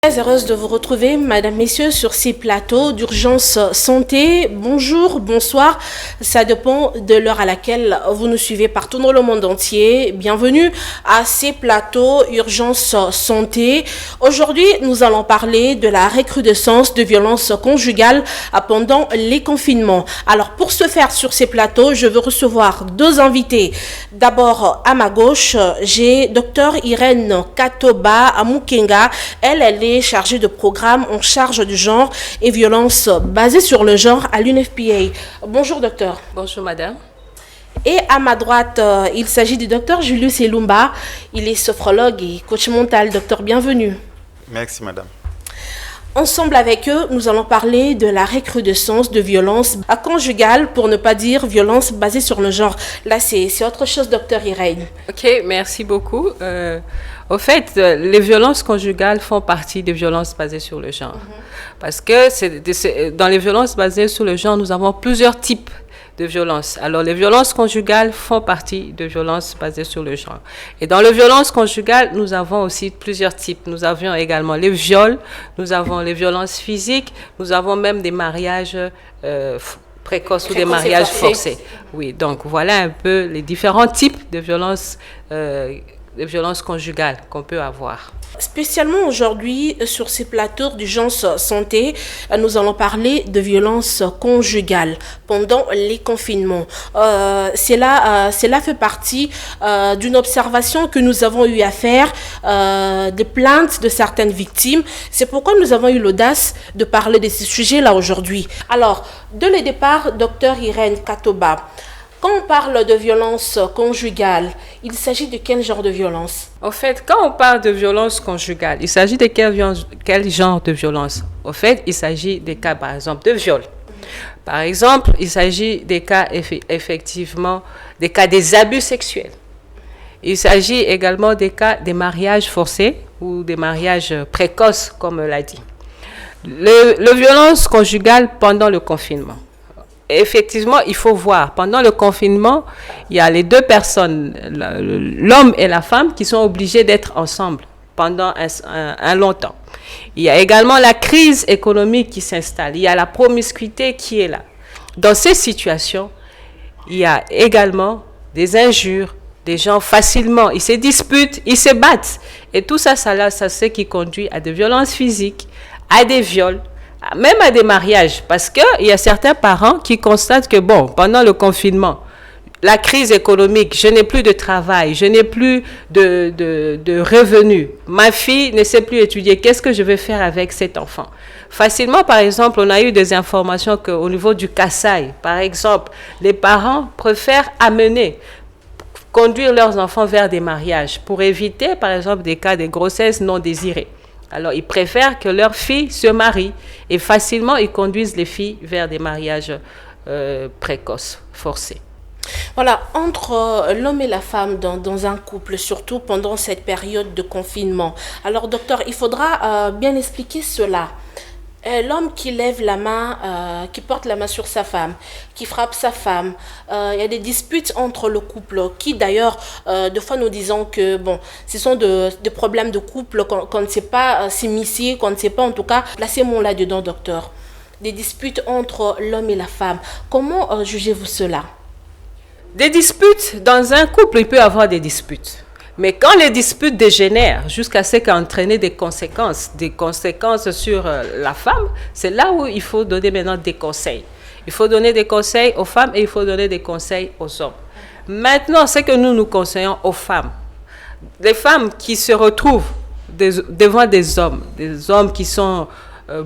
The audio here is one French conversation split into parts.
Très heureuse de vous retrouver, Madame, Messieurs, sur ces plateaux d'urgence santé. Bonjour, bonsoir, ça dépend de l'heure à laquelle vous nous suivez partout dans le monde entier. Bienvenue à ces plateaux urgence santé. Aujourd'hui, nous allons parler de la recrudescence de violences conjugales pendant les confinements. Alors, pour ce faire sur ces plateaux, je veux recevoir deux invités. D'abord, à ma gauche, j'ai Dr Irène Katoba Mukenga. Elle est chargée de programme en charge du genre et violence basée sur le genre à l'UNFPA. Bonjour docteur. Bonjour madame. Et à ma droite, il s'agit du docteur Julius Elumba. Il est sophrologue et coach mental. Docteur, bienvenue. Merci madame. Ensemble avec eux, nous allons parler de la recrudescence de violences conjugales, pour ne pas dire violence basée sur le genre. Là, c'est autre chose, docteur Irène. Ok, merci beaucoup. Au fait, les violences conjugales font partie des violences basées sur le genre. Parce que dans les violences basées sur le genre, nous avons plusieurs types de violences. Alors, les violences conjugales font partie de violences basées sur le genre. Et dans les violences conjugales, nous avons aussi plusieurs types. Nous avions également les viols, nous avons les violences physiques, nous avons même des mariages précoces ou des mariages forcés. Oui, donc voilà un peu les différents types de violences conjugales qu'on peut avoir. Spécialement aujourd'hui, sur ces plateaux d'urgence santé, nous allons parler de violences conjugales pendant les confinements. Cela fait partie d'une observation que nous avons eu à faire, des plaintes de certaines victimes. C'est pourquoi nous avons eu l'audace de parler de ces sujets-là aujourd'hui. Alors, dès le départ, docteur Irène Katoba, quand on parle de violence conjugale, il s'agit de quel genre de violence? En fait, quand on parle de violence conjugale, il s'agit de quel genre de violence? En fait, il s'agit des cas, par exemple, de viol. Par exemple, il s'agit des cas, effectivement, des cas des abus sexuels. Il s'agit également des cas des mariages forcés ou des mariages précoces, comme on l'a dit. Les violences conjugales pendant le confinement. Effectivement, il faut voir, pendant le confinement, il y a les deux personnes, l'homme et la femme, qui sont obligés d'être ensemble pendant un long temps. Il y a également la crise économique qui s'installe, il y a la promiscuité qui est là. Dans ces situations, il y a également des injures, des gens facilement, ils se disputent, ils se battent. Et tout ça, c'est ce qui conduit à des violences physiques, à des viols, même à des mariages, parce qu'il y a certains parents qui constatent que, bon, pendant le confinement, la crise économique, je n'ai plus de travail, je n'ai plus de revenus, ma fille ne sait plus étudier, qu'est-ce que je vais faire avec cet enfant? Facilement, par exemple, on a eu des informations qu'au niveau du Kasaï, par exemple, les parents préfèrent conduire leurs enfants vers des mariages pour éviter, par exemple, des cas de grossesse non désirée. Alors, ils préfèrent que leurs filles se marient et facilement, ils conduisent les filles vers des mariages précoces, forcés. Voilà, entre l'homme et la femme dans un couple, surtout pendant cette période de confinement. Alors, docteur, il faudra bien expliquer cela. L'homme qui lève la main, qui porte la main sur sa femme, qui frappe sa femme, il y a des disputes entre le couple, qui d'ailleurs, des fois nous disons que bon, ce sont des problèmes de couple qu'on ne sait pas s'immiscer, qu'on ne sait pas en tout cas placer mon là-dedans, docteur. Des disputes entre l'homme et la femme. Comment jugez-vous cela? Des disputes, dans un couple, il peut y avoir des disputes. Mais quand les disputes dégénèrent jusqu'à ce qu'entraîner des conséquences sur la femme, c'est là où il faut donner maintenant des conseils. Il faut donner des conseils aux femmes et il faut donner des conseils aux hommes. Maintenant, ce que nous conseillons aux femmes, les femmes qui se retrouvent devant des hommes qui sont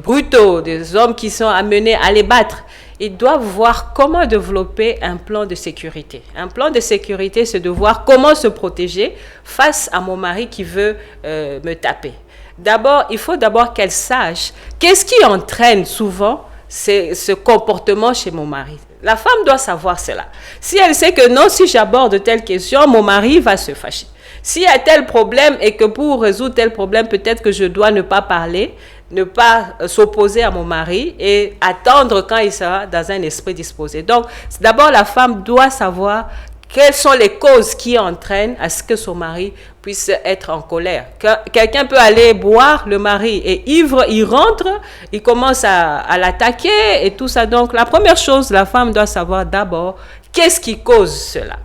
brutaux, des hommes qui sont amenés à les battre, ils doivent voir comment développer un plan de sécurité. Un plan de sécurité, c'est de voir comment se protéger face à mon mari qui veut me taper. D'abord, il faut qu'elle sache qu'est-ce qui entraîne souvent ce comportement chez mon mari. La femme doit savoir cela. Si elle sait que non, si j'aborde telle question, mon mari va se fâcher. S'il y a tel problème et que pour résoudre tel problème, peut-être que je dois ne pas parler, ne pas s'opposer à mon mari et attendre quand il sera dans un esprit disposé. Donc, d'abord, la femme doit savoir quelles sont les causes qui entraînent à ce que son mari puisse être en colère. Quelqu'un peut aller boire, le mari est ivre, il rentre, il commence à l'attaquer et tout ça. Donc, la première chose, la femme doit savoir d'abord qu'est-ce qui cause cela.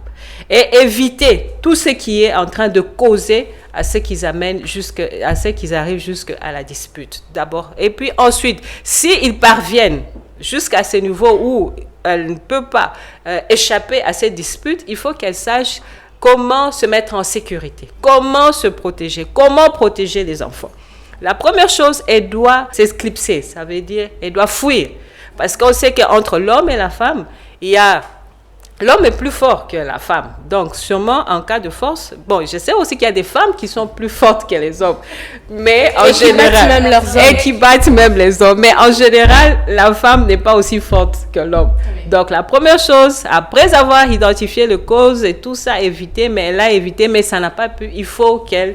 Et éviter tout ce qui est en train de causer à ce qu'ils arrivent jusqu'à la dispute, d'abord. Et puis ensuite, s'ils parviennent jusqu'à ce niveau où elle ne peut pas échapper à cette dispute, il faut qu'elle sache comment se mettre en sécurité, comment se protéger, comment protéger les enfants. La première chose, elle doit s'éclipser, ça veut dire elle doit fuir. Parce qu'on sait qu'entre l'homme et la femme, l'homme est plus fort que la femme. Donc, sûrement, en cas de force... Bon, je sais aussi qu'il y a des femmes qui sont plus fortes que les hommes. Mais en général... Qui battent même leurs hommes. Et qui battent même les hommes. Mais en général, la femme n'est pas aussi forte que l'homme. Oui. Donc, la première chose, après avoir identifié les causes et tout ça, éviter, mais elle a évité, mais ça n'a pas pu. Il faut qu'elle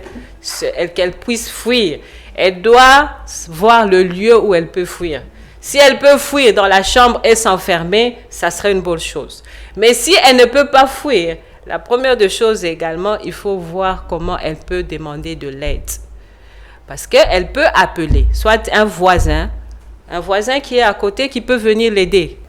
puisse fuir. Elle doit voir le lieu où elle peut fuir. Si elle peut fuir dans la chambre et s'enfermer, ça serait une bonne chose. Mais si elle ne peut pas fuir, la première des choses également, il faut voir comment elle peut demander de l'aide. Parce qu'elle peut appeler, soit un voisin qui est à côté qui peut venir l'aider.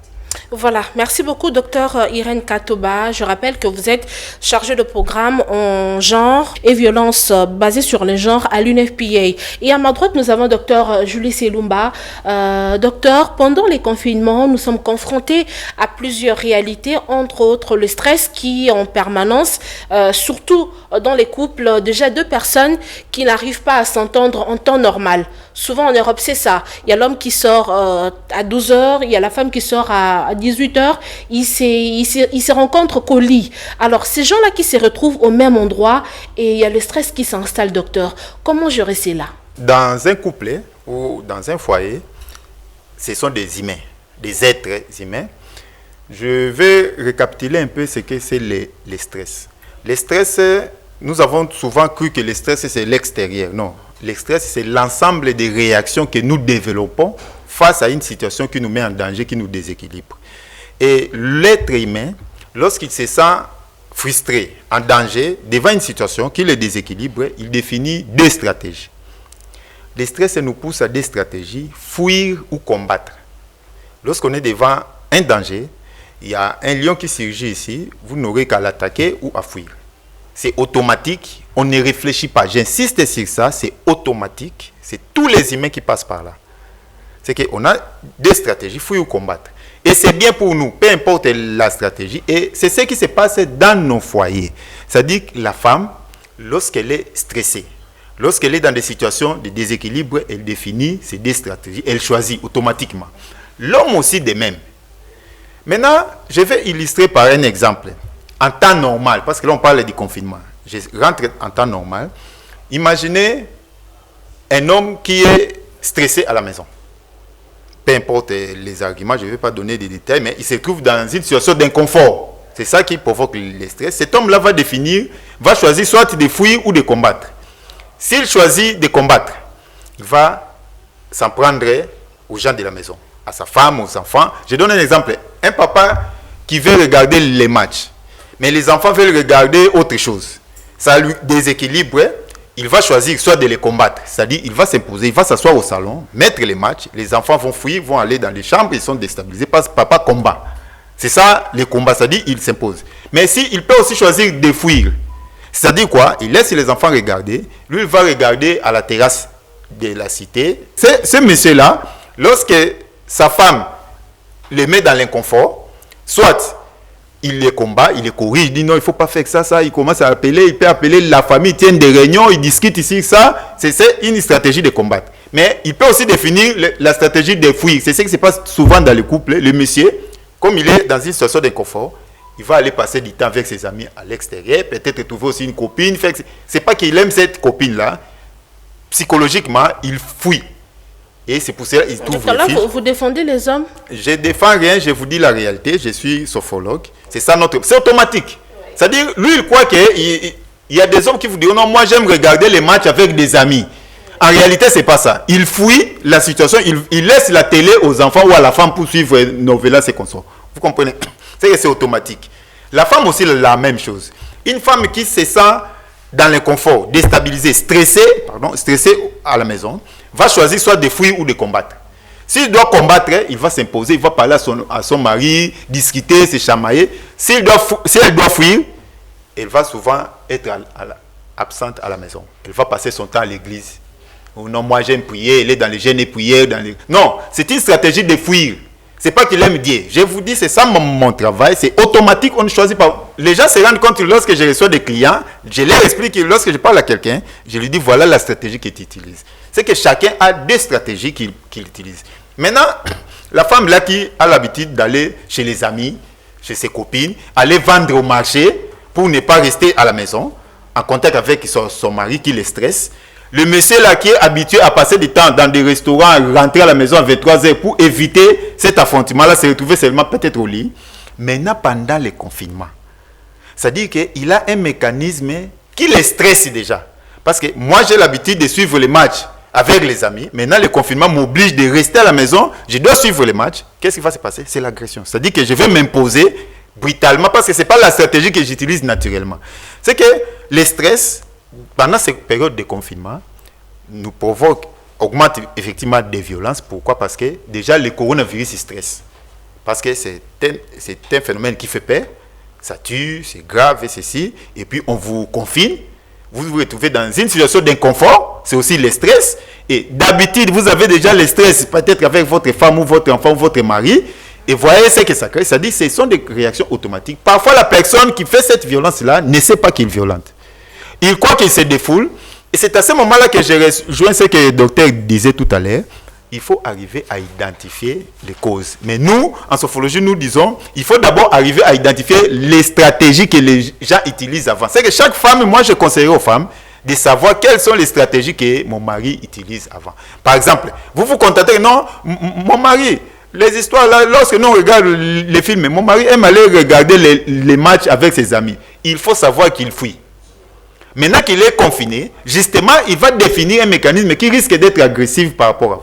Voilà, merci beaucoup Dr Irène Katoba. Je rappelle que vous êtes chargée de programme en genre et violence basée sur les genres à l'UNFPA. Et à ma droite, nous avons Dr Julie Selumba. Docteur, pendant les confinements, nous sommes confrontés à plusieurs réalités, entre autres le stress qui est en permanence, surtout dans les couples, déjà deux personnes qui n'arrivent pas à s'entendre en temps normal. Souvent en Europe, c'est ça. Il y a l'homme qui sort à 12 heures, il y a la femme qui sort à 18 heures. Ils se rencontrent qu'au lit. Alors, ces gens-là qui se retrouvent au même endroit et il y a le stress qui s'installe, docteur. Comment gérer cela? Dans un couple ou dans un foyer, ce sont des humains, des êtres humains. Je vais récapituler un peu ce que c'est les stress. Les stress, nous avons souvent cru que le stress, c'est l'extérieur. Non. Le stress, c'est l'ensemble des réactions que nous développons face à une situation qui nous met en danger, qui nous déséquilibre. Et l'être humain, lorsqu'il se sent frustré, en danger, devant une situation qui le déséquilibre, il définit deux stratégies. Le stress nous pousse à deux stratégies, fuir ou combattre. Lorsqu'on est devant un danger, il y a un lion qui surgit ici, vous n'aurez qu'à l'attaquer ou à fuir. C'est automatique, on ne réfléchit pas. J'insiste sur ça, c'est automatique. C'est tous les humains qui passent par là. C'est qu'on a deux stratégies, fuir ou combattre. Et c'est bien pour nous, peu importe la stratégie. Et c'est ce qui se passe dans nos foyers. C'est-à-dire que la femme, lorsqu'elle est stressée, lorsqu'elle est dans des situations de déséquilibre, elle définit ces deux stratégies. Elle choisit automatiquement. L'homme aussi de même. Maintenant, je vais illustrer par un exemple. En temps normal, parce que là on parle du confinement, je rentre en temps normal. Imaginez un homme qui est stressé à la maison. Peu importe les arguments, je ne vais pas donner des détails, mais il se trouve dans une situation d'inconfort. C'est ça qui provoque le stress. Cet homme-là va choisir soit de fuir ou de combattre. S'il choisit de combattre, il va s'en prendre aux gens de la maison, à sa femme, aux enfants. Je donne un exemple. Un papa qui veut regarder les matchs, mais les enfants veulent regarder autre chose. Ça lui déséquilibre. Il va choisir soit de les combattre. C'est-à-dire, il va s'imposer, il va s'asseoir au salon, mettre les matchs. Les enfants vont fuir, vont aller dans les chambres, ils sont déstabilisés parce que papa combat. C'est ça, les combats. C'est-à-dire, il s'impose. Mais il peut aussi choisir de fuir. C'est-à-dire quoi? Il laisse les enfants regarder. Lui, il va regarder à la terrasse de la cité. Ce monsieur-là, lorsque sa femme le met dans l'inconfort, soit il les combat, il les corrige, il dit non, il ne faut pas faire ça, il commence à appeler, il peut appeler la famille, il tient des réunions, il discute ici, ça, c'est une stratégie de combattre. Mais il peut aussi définir la stratégie de fuir. C'est ce qui se passe souvent dans le couple. Le monsieur, comme il est dans une situation d'inconfort, il va aller passer du temps avec ses amis à l'extérieur, peut-être trouver aussi une copine. C'est pas qu'il aime cette copine-là, psychologiquement, il fuit. Et c'est pour ça qu'il trouve là, vous défendez les hommes? Je ne défends rien, je vous dis la réalité, je suis sophrologue. C'est ça c'est automatique. Oui. C'est-à-dire, lui, il croit qu'il y a des hommes qui vous disent, non, moi j'aime regarder les matchs avec des amis. En réalité, ce n'est pas ça. Il fuit la situation, il laisse la télé aux enfants ou à la femme pour suivre Novela, c'est comme ça. Vous comprenez? C'est automatique. La femme aussi, la même chose. Une femme qui se sent dans l'inconfort, déstabilisée, stressée à la maison, va choisir soit de fuir ou de combattre. S'il doit combattre, il va s'imposer, il va parler à son mari, discuter, se chamailler. Si elle doit fuir, elle va souvent être absente à la maison. Elle va passer son temps à l'église. Oh non, moi j'aime prier, elle est dans les jeûnes et prières. Non, c'est une stratégie de fuir. C'est pas qu'il aime Dieu. Je vous dis, c'est ça mon travail. C'est automatique, on ne choisit pas. Les gens se rendent compte lorsque je reçois des clients, je leur explique, lorsque je parle à quelqu'un, je lui dis voilà la stratégie qu'il utilise. C'est que chacun a des stratégies qu'il utilise. Maintenant, la femme là qui a l'habitude d'aller chez les amis, chez ses copines, aller vendre au marché pour ne pas rester à la maison, en contact avec son mari qui le stresse. Le monsieur là qui est habitué à passer du temps dans des restaurants, rentrer à la maison à 23h pour éviter cet affrontement-là, se retrouver seulement peut-être au lit. Maintenant, pendant le confinement, c'est-à-dire qu'il a un mécanisme qui le stresse déjà. Parce que moi, j'ai l'habitude de suivre les matchs avec les amis. Maintenant, le confinement m'oblige de rester à la maison. Je dois suivre les matchs. Qu'est-ce qui va se passer? C'est l'agression. C'est-à-dire que je vais m'imposer brutalement parce que ce n'est pas la stratégie que j'utilise naturellement. C'est que le stress, pendant cette période de confinement, nous augmente effectivement des violences. Pourquoi? Parce que déjà le coronavirus stresse. Parce que c'est un phénomène qui fait peur, ça tue, c'est grave et ceci. Et puis on vous confine, vous vous retrouvez dans une situation d'inconfort, c'est aussi le stress. Et d'habitude, vous avez déjà le stress peut-être avec votre femme ou votre enfant ou votre mari. Et voyez ce que ça crée. C'est-à-dire que ce sont des réactions automatiques. Parfois, la personne qui fait cette violence-là ne sait pas qu'il est violente. Il croit qu'il se défoule. Et c'est à ce moment-là que je rejoins ce que le docteur disait tout à l'heure. Il faut arriver à identifier les causes. Mais nous, en sophrologie, nous disons, il faut d'abord arriver à identifier les stratégies que les gens utilisent avant. C'est que chaque femme, moi je conseillerais aux femmes de savoir quelles sont les stratégies que mon mari utilise avant. Par exemple, vous vous contentez, non, mon mari, les histoires là, lorsque nous regardons les films, mon mari aime aller regarder les matchs avec ses amis. Il faut savoir qu'il fuit. Maintenant qu'il est confiné, justement, il va définir un mécanisme qui risque d'être agressif par rapport à vous.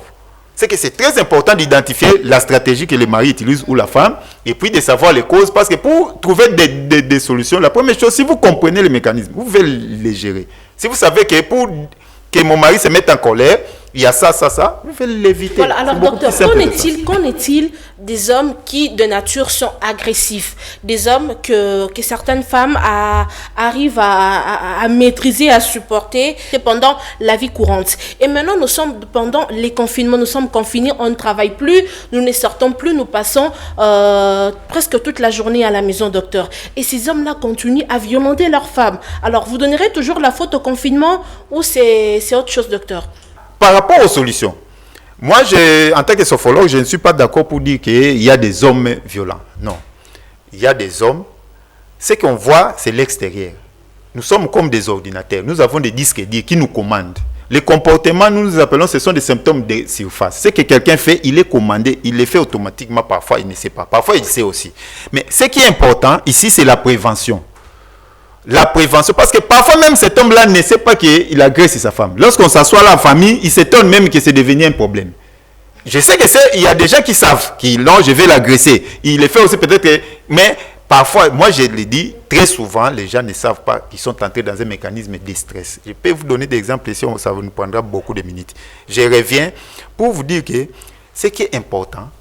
C'est que c'est très important d'identifier la stratégie que le mari utilise ou la femme, et puis de savoir les causes, parce que pour trouver des solutions, la première chose, si vous comprenez le mécanisme, vous pouvez les gérer. Si vous savez que pour que mon mari se mette en colère, il y a ça, vous pouvez l'éviter. Voilà, alors docteur, qu'en est-il des hommes qui de nature sont agressifs, des hommes que certaines femmes arrivent à maîtriser, à supporter pendant la vie courante. Et maintenant, nous sommes pendant les confinements, nous sommes confinés, on ne travaille plus, nous ne sortons plus, nous passons presque toute la journée à la maison, docteur. Et ces hommes-là continuent à violenter leurs femmes. Alors, vous donnerez toujours la faute au confinement ou c'est autre chose, docteur? Par rapport aux solutions, moi, en tant que sophrologue, je ne suis pas d'accord pour dire qu'il y a des hommes violents. Non. Il y a des hommes. Ce qu'on voit, c'est l'extérieur. Nous sommes comme des ordinateurs. Nous avons des disques durs qui nous commandent. Les comportements, nous appelons, ce sont des symptômes de surface. Ce que quelqu'un fait, il est commandé, il le fait automatiquement. Parfois, il ne sait pas. Parfois, il sait aussi. Mais ce qui est important ici, c'est la prévention. La prévention, parce que parfois même cet homme-là ne sait pas qu'il agresse sa femme. Lorsqu'on s'assoit là en famille, il s'étonne même que c'est devenu un problème. Je sais il y a des gens qui savent non, je vais l'agresser. Il le fait aussi peut-être, mais parfois, moi je le dis, très souvent, les gens ne savent pas qu'ils sont entrés dans un mécanisme de stress. Je peux vous donner des exemples ici, ça nous prendra beaucoup de minutes. Je reviens pour vous dire que ce qui est important,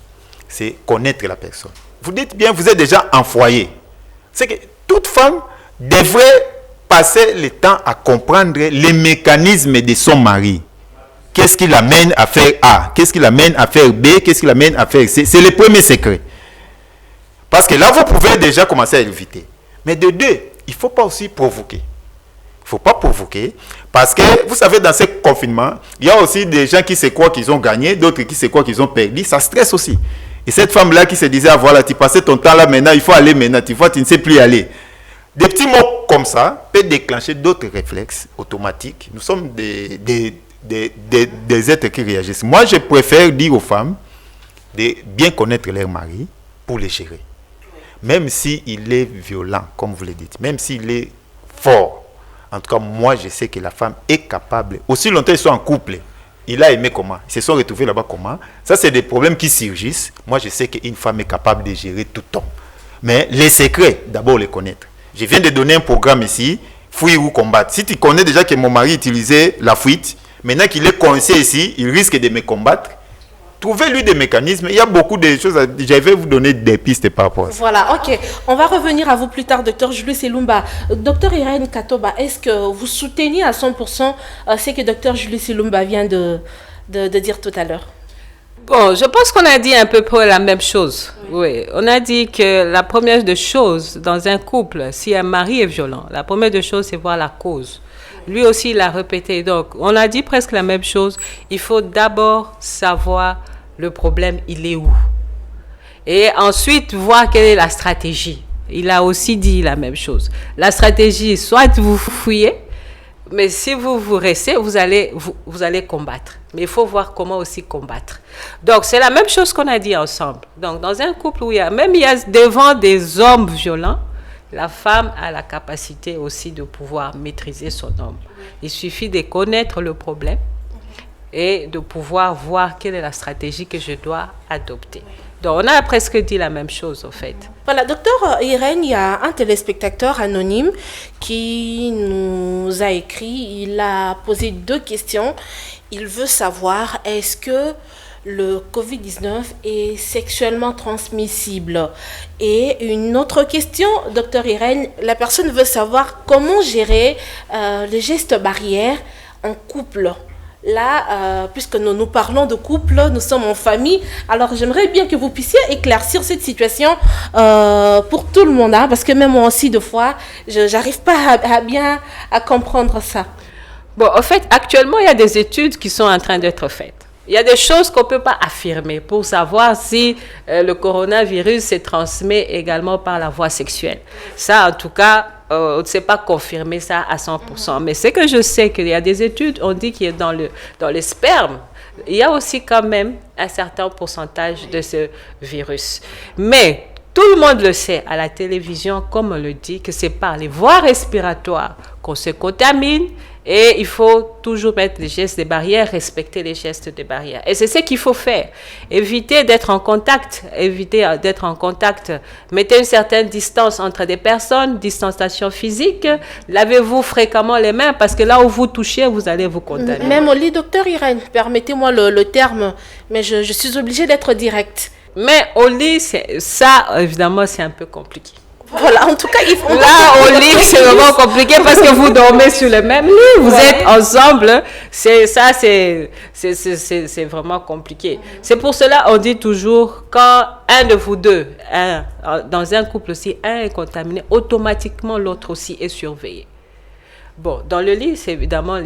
c'est connaître la personne. Vous dites bien, vous êtes déjà en foyer. C'est que toute femme devrait passer le temps à comprendre les mécanismes de son mari. Qu'est-ce qui l'amène à faire A? Qu'est-ce qui l'amène à faire B? Qu'est-ce qui l'amène à faire C? C'est le premier secret. Parce que là, vous pouvez déjà commencer à éviter. Mais de deux, il ne faut pas aussi provoquer. Il ne faut pas provoquer. Parce que, vous savez, dans ce confinement, il y a aussi des gens qui se croient qu'ils ont gagné, d'autres qui se croient qu'ils ont perdu. Ça stresse aussi. Et cette femme-là qui se disait, ah voilà, tu passais ton temps là maintenant, il faut aller maintenant. Tu vois, tu ne sais plus y aller. Des petits mots comme ça peuvent déclencher d'autres réflexes automatiques. Nous sommes des êtres qui réagissent. Moi, je préfère dire aux femmes de bien connaître leur mari pour les gérer. Même s'il est violent, comme vous le dites, même s'il est fort. En tout cas, moi, je sais que la femme est capable. Aussi longtemps qu'ils sont en couple, il a aimé comment? Ils se sont retrouvés là-bas comment? Ça, c'est des problèmes qui surgissent. Moi, je sais qu'une femme est capable de gérer tout le temps. Mais les secrets, d'abord les connaître. Je viens de donner un programme ici, fuir ou combattre. Si tu connais déjà que mon mari utilisait la fuite, maintenant qu'il est coincé ici, il risque de me combattre. Trouvez-lui des mécanismes. Il y a beaucoup de choses. Je vais vous donner des pistes par rapport à ça. Voilà, ok. On va revenir à vous plus tard, docteur Julius Ilumba. Docteur Irène Katoba, est-ce que vous soutenez à 100% ce que docteur Julius Ilumba vient de dire tout à l'heure? Bon, je pense qu'on a dit à peu près la même chose. Oui, on a dit que la première des choses dans un couple, si un mari est violent, la première des choses, c'est voir la cause. Lui aussi, il a répété. Donc, on a dit presque la même chose. Il faut d'abord savoir le problème, il est où. Et ensuite, voir quelle est la stratégie. Il a aussi dit la même chose. La stratégie, soit vous fouillez, mais si vous restez, vous allez combattre. Mais il faut voir comment aussi combattre. Donc, c'est la même chose qu'on a dit ensemble. Donc, dans un couple où il y a devant des hommes violents, la femme a la capacité aussi de pouvoir maîtriser son homme. Il suffit de connaître le problème et de pouvoir voir quelle est la stratégie que je dois adopter. Donc, on a presque dit la même chose, en fait. Voilà, docteur Irène, il y a un téléspectateur anonyme qui nous a écrit, il a posé 2 questions. Il veut savoir, est-ce que le Covid-19 est sexuellement transmissible? Et une autre question, docteur Irène, la personne veut savoir comment gérer les gestes barrières en couple. Là, puisque nous parlons de couple, nous sommes en famille, alors j'aimerais bien que vous puissiez éclaircir cette situation pour tout le monde, hein, parce que même moi aussi, des fois, je n'arrive pas à bien comprendre ça. Bon, en fait, actuellement, il y a des études qui sont en train d'être faites. Il y a des choses qu'on ne peut pas affirmer pour savoir si le coronavirus se transmet également par la voie sexuelle. Ça, en tout cas, on ne sait pas confirmer ça à 100%. Mais ce que je sais, qu'il y a des études, on dit qu'il y a dans le sperme, il y a aussi quand même un certain pourcentage de ce virus. Mais tout le monde le sait à la télévision, comme on le dit, que c'est par les voies respiratoires qu'on se contamine. Et il faut toujours mettre les gestes de barrière, respecter les gestes de barrière. Et c'est ce qu'il faut faire. Éviter d'être en contact. Mettez une certaine distance entre des personnes, distanciation physique. Lavez-vous fréquemment les mains parce que là où vous touchez, vous allez vous contaminer. Même au lit, docteur Irène, permettez-moi le terme, mais je suis obligée d'être directe. Mais au lit, ça, évidemment, c'est un peu compliqué. Voilà, en tout cas, il faut... Là, au lit, c'est vraiment compliqué parce que vous dormez sur le même lit, vous êtes ensemble. C'est vraiment compliqué. C'est pour cela on dit toujours, quand un de vous deux, dans un couple aussi, un est contaminé, automatiquement l'autre aussi est surveillé. Bon, dans le lit, c'est évidemment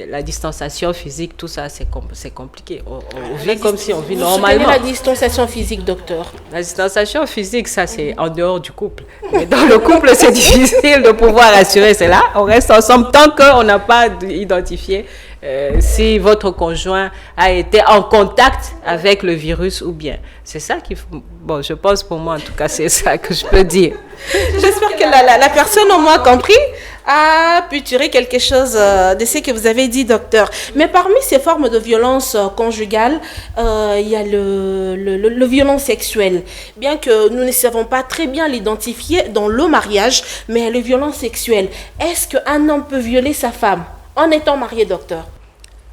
la distanciation physique, tout ça, c'est compliqué. On vit comme si on vit normalement. La distanciation physique, docteur? La distanciation physique, ça, c'est en dehors du couple. Mais dans le couple, c'est difficile de pouvoir assurer cela. On reste ensemble tant qu'on n'a pas identifié si votre conjoint a été en contact avec le virus ou bien. C'est ça qu'il faut... Bon, je pense pour moi, en tout cas, c'est ça que je peux dire. J'espère que la personne au moins compris a pu tirer quelque chose de ce que vous avez dit, docteur. Mais parmi ces formes de violence conjugale, il y a le violence sexuelle. Bien que nous ne savons pas très bien l'identifier dans le mariage, mais le violence sexuelle. Est-ce qu'un homme peut violer sa femme en étant marié, docteur?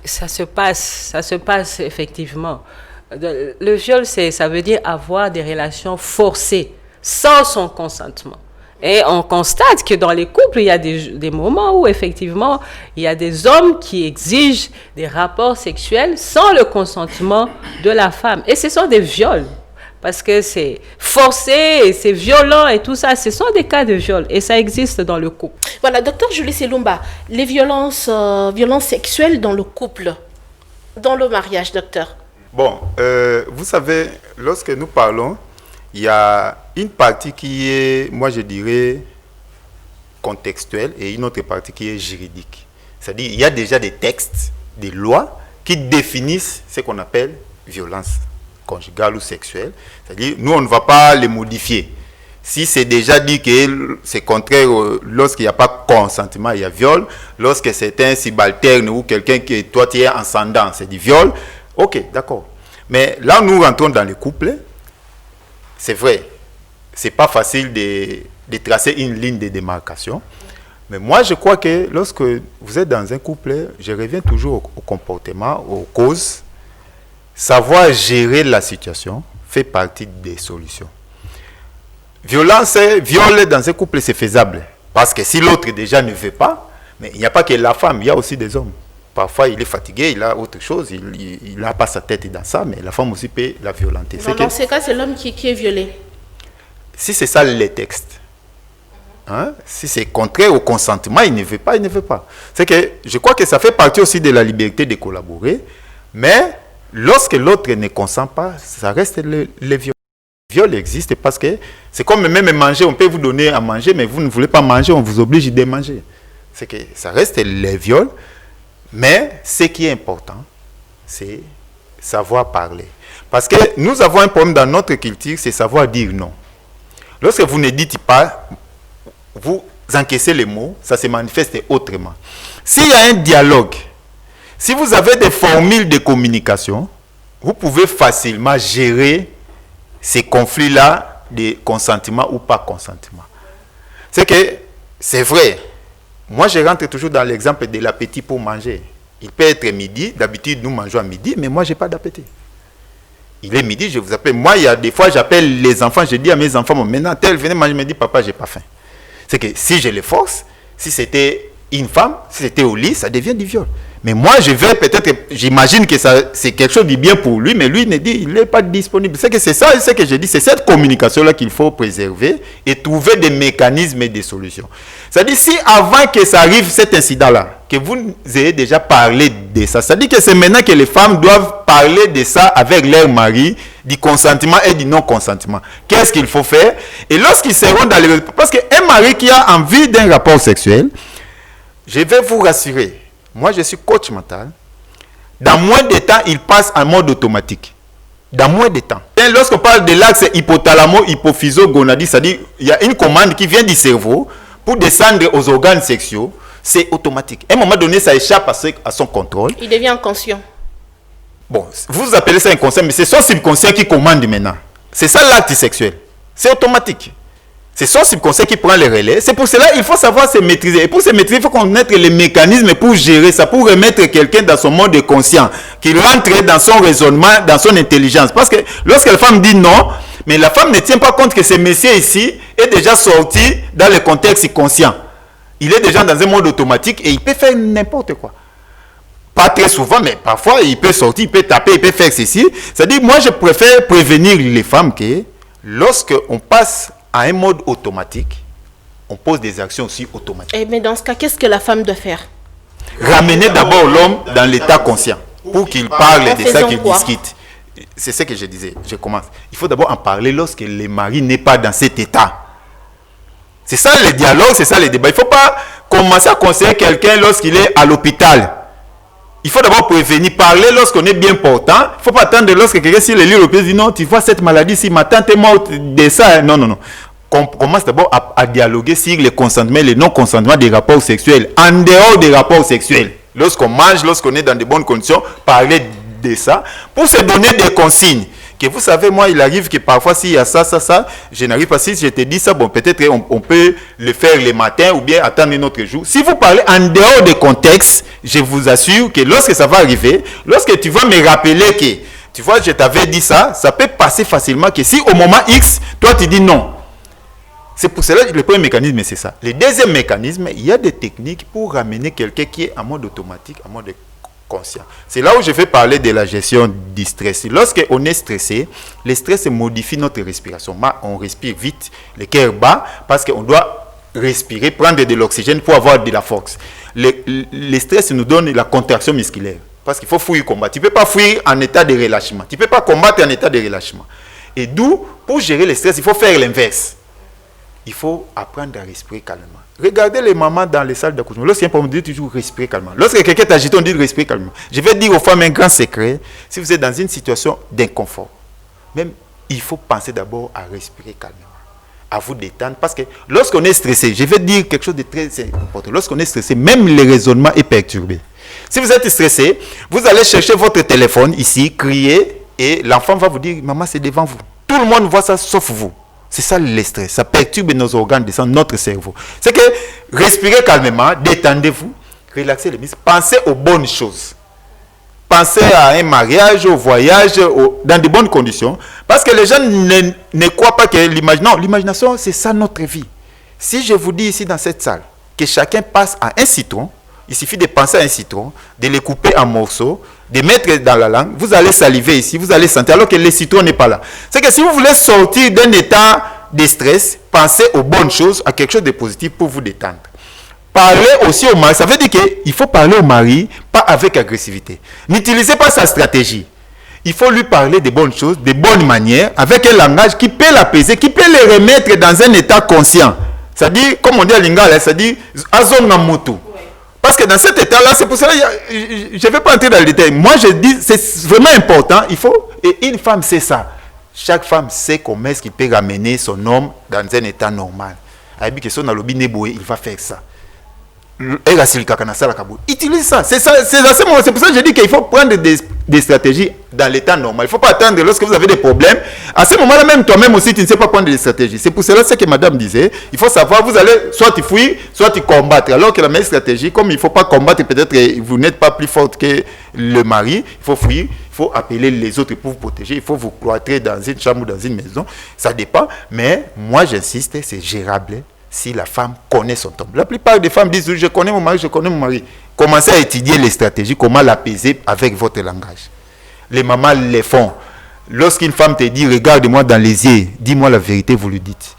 Ça se passe effectivement. Le viol, ça veut dire avoir des relations forcées, sans son consentement. Et on constate que dans les couples, il y a des moments où, effectivement, il y a des hommes qui exigent des rapports sexuels sans le consentement de la femme. Et ce sont des viols, parce que c'est forcé, et c'est violent et tout ça. Ce sont des cas de viol, et ça existe dans le couple. Voilà, docteur Julius Ilumba, les violences sexuelles dans le couple, dans le mariage, docteur. Bon, vous savez, lorsque nous parlons, il y a une partie qui est, moi je dirais, contextuelle et une autre partie qui est juridique. C'est-à-dire, il y a déjà des textes, des lois qui définissent ce qu'on appelle violence conjugale ou sexuelle. C'est-à-dire, nous, on ne va pas les modifier. Si c'est déjà dit que c'est contraire, lorsqu'il n'y a pas consentement, il y a viol. Lorsque c'est un subalterne ou quelqu'un qui, toi, tu es ascendant, c'est du viol. Ok, d'accord. Mais là, nous rentrons dans le couple. C'est vrai, c'est pas facile de tracer une ligne de démarcation. Mais moi, je crois que lorsque vous êtes dans un couple, je reviens toujours au comportement, aux causes. Savoir gérer la situation fait partie des solutions. Violence, viol dans un couple, c'est faisable. Parce que si l'autre déjà ne veut pas, mais il n'y a pas que la femme, il y a aussi des hommes. Parfois, il est fatigué, il a autre chose, il n'a pas sa tête dans ça, mais la femme aussi peut la violenter. Dans ces cas, c'est l'homme qui est violé. Si c'est ça les textes, hein, si c'est contraire au consentement, il ne veut pas, il ne veut pas. C'est que je crois que ça fait partie aussi de la liberté de collaborer, mais lorsque l'autre ne consent pas, ça reste les viols. Le viol existe parce que c'est comme même manger, on peut vous donner à manger, mais vous ne voulez pas manger, on vous oblige de manger. C'est que ça reste les viols, mais ce qui est important, c'est savoir parler. Parce que nous avons un problème dans notre culture, c'est savoir dire non. Lorsque vous ne dites pas, vous encaissez les mots, ça se manifeste autrement. S'il y a un dialogue, si vous avez des formules de communication, vous pouvez facilement gérer ces conflits-là de consentement ou pas consentement. C'est que, c'est vrai, moi je rentre toujours dans l'exemple de l'appétit pour manger. Il peut être midi, d'habitude nous mangeons à midi, mais moi je n'ai pas d'appétit. Il est midi, je vous appelle. Moi, il y a des fois, j'appelle les enfants, je dis à mes enfants, maintenant, tel, venez manger, je me dis, papa, j'ai pas faim. C'est que si je les force, si c'était une femme, si c'était au lit, ça devient du viol. Mais moi, je vais peut-être, j'imagine que c'est quelque chose de bien pour lui, mais lui, il n'est pas disponible. C'est que c'est ça, c'est ce que je dis, c'est cette communication-là qu'il faut préserver et trouver des mécanismes et des solutions. C'est-à-dire, si avant que ça arrive, cet incident-là, que vous ayez déjà parlé de ça, c'est-à-dire que c'est maintenant que les femmes doivent parler de ça avec leur mari, du consentement et du non-consentement. Qu'est-ce qu'il faut faire? Et lorsqu'ils seront dans les... Parce qu'un mari qui a envie d'un rapport sexuel, je vais vous rassurer, moi, je suis coach mental. Dans moins de temps, il passe en mode automatique. Dans moins de temps. Et lorsqu'on parle de l'axe hypothalamo-hypophyso-gonadie, c'est-à-dire il y a une commande qui vient du cerveau pour descendre aux organes sexuels, c'est automatique. À un moment donné, ça échappe à son contrôle. Il devient inconscient. Bon, vous appelez ça inconscient, mais c'est son subconscient qui commande maintenant. C'est ça l'acte sexuel. C'est automatique. C'est son subconscient qui prend les relais. C'est pour cela qu'il faut savoir se maîtriser. Et pour se maîtriser, il faut connaître les mécanismes pour gérer ça, pour remettre quelqu'un dans son mode conscient, qu'il rentre dans son raisonnement, dans son intelligence. Parce que lorsque la femme dit non, mais la femme ne tient pas compte que ce monsieur ici est déjà sorti dans le contexte conscient. Il est déjà dans un mode automatique et il peut faire n'importe quoi. Pas très souvent, mais parfois il peut sortir, il peut taper, il peut faire ceci. C'est-à-dire, moi je préfère prévenir les femmes que lorsqu'on passe à un mode automatique, on pose des actions aussi automatiques. Mais dans ce cas, qu'est-ce que la femme doit faire? Ramener d'abord l'homme dans l'état conscient pour qu'il parle de ça, qu'il discute. C'est ce que je disais, je commence. Il faut d'abord en parler lorsque le mari n'est pas dans cet état. C'est ça le dialogue, c'est ça le débat. Il ne faut pas commencer à conseiller quelqu'un lorsqu'il est à l'hôpital. Il faut d'abord prévenir, parler lorsqu'on est bien portant. Il ne faut pas attendre lorsque quelqu'un sur le lit européen dit non, tu vois cette maladie, si ma tante est morte de ça. Non, non, non. On commence d'abord à dialoguer sur le consentement et le non-consentement des rapports sexuels, en dehors des rapports sexuels. Lorsqu'on mange, lorsqu'on est dans de bonnes conditions, parler de ça pour se donner des consignes. Que vous savez, moi, il arrive que parfois, s'il y a ça, je n'arrive pas. Si je te dis ça, bon, peut-être on peut le faire le matin ou bien attendre un autre jour. Si vous parlez en dehors des contextes, je vous assure que lorsque ça va arriver, lorsque tu vas me rappeler que, tu vois, je t'avais dit ça, ça peut passer facilement que si au moment X, toi, tu dis non. C'est pour cela que le premier mécanisme, c'est ça. Le deuxième mécanisme, il y a des techniques pour ramener quelqu'un qui est en mode automatique, en mode conscient. C'est là où je vais parler de la gestion du stress. Lorsqu'on est stressé, le stress modifie notre respiration. On respire vite, le cœur bat, parce qu'on doit respirer, prendre de l'oxygène pour avoir de la force. Le stress nous donne la contraction musculaire, parce qu'il faut fuir combattre. Tu ne peux pas fuir en état de relâchement. Tu ne peux pas combattre en état de relâchement. Et d'où, pour gérer le stress, il faut faire l'inverse. Il faut apprendre à respirer calmement. Regardez les mamans dans les salles d'accouchement. Lorsqu'il y a un problème, on dit toujours respirer calmement. Lorsque quelqu'un est agité, on dit respirer calmement. Je vais dire aux femmes un grand secret. Si vous êtes dans une situation d'inconfort, même il faut penser d'abord à respirer calmement, à vous détendre. Parce que lorsqu'on est stressé, je vais dire quelque chose de très important. Lorsqu'on est stressé, même le raisonnement est perturbé. Si vous êtes stressé, vous allez chercher votre téléphone ici, crier, et l'enfant va vous dire, maman, c'est devant vous. Tout le monde voit ça sauf vous. C'est ça le stress. Ça perturbe nos organes de sang, notre cerveau. C'est que respirez calmement, détendez-vous, relaxez les muscles, pensez aux bonnes choses. Pensez à un mariage, au voyage, dans de bonnes conditions. Parce que les gens ne croient pas que l'imagination... Non, l'imagination, c'est ça notre vie. Si je vous dis ici dans cette salle que chacun passe à un citron, il suffit de penser à un citron, de le couper en morceaux, de mettre dans la langue, vous allez saliver ici, vous allez sentir, alors que le citron n'est pas là. C'est que si vous voulez sortir d'un état de stress, pensez aux bonnes choses, à quelque chose de positif pour vous détendre. Parlez aussi au mari, ça veut dire qu'il faut parler au mari, pas avec agressivité. N'utilisez pas sa stratégie. Il faut lui parler de bonnes choses, de bonnes manières, avec un langage qui peut l'apaiser, qui peut le remettre dans un état conscient. C'est-à-dire, comme on dit à Lingala, c'est-à-dire, azongamoto. Parce que dans cet état-là, c'est pour cela, je ne vais pas entrer dans le détail. Moi, je dis, c'est vraiment important, il faut, et une femme sait ça. Chaque femme sait comment est-ce qu'il peut ramener son homme dans un état normal. Il va faire ça. Utilise ça. C'est ça, c'est pour ça que je dis qu'il faut prendre des stratégies dans l'état normal. Il ne faut pas attendre lorsque vous avez des problèmes. À ce moment-là, même toi-même aussi, tu ne sais pas prendre des stratégies. C'est pour cela que madame disait, il faut savoir, vous allez soit tu fuis, soit tu combattre. Alors que la meilleure stratégie, comme il ne faut pas combattre, peut-être vous n'êtes pas plus forte que le mari, il faut fuir, il faut appeler les autres pour vous protéger, il faut vous cloîtrer dans une chambre ou dans une maison. Ça dépend, mais moi j'insiste, c'est gérable. Si la femme connaît son homme. La plupart des femmes disent, je connais mon mari, je connais mon mari. Commencez à étudier les stratégies, comment l'apaiser avec votre langage. Les mamans les font. Lorsqu'une femme te dit, regarde-moi dans les yeux, dis-moi la vérité, vous lui dites.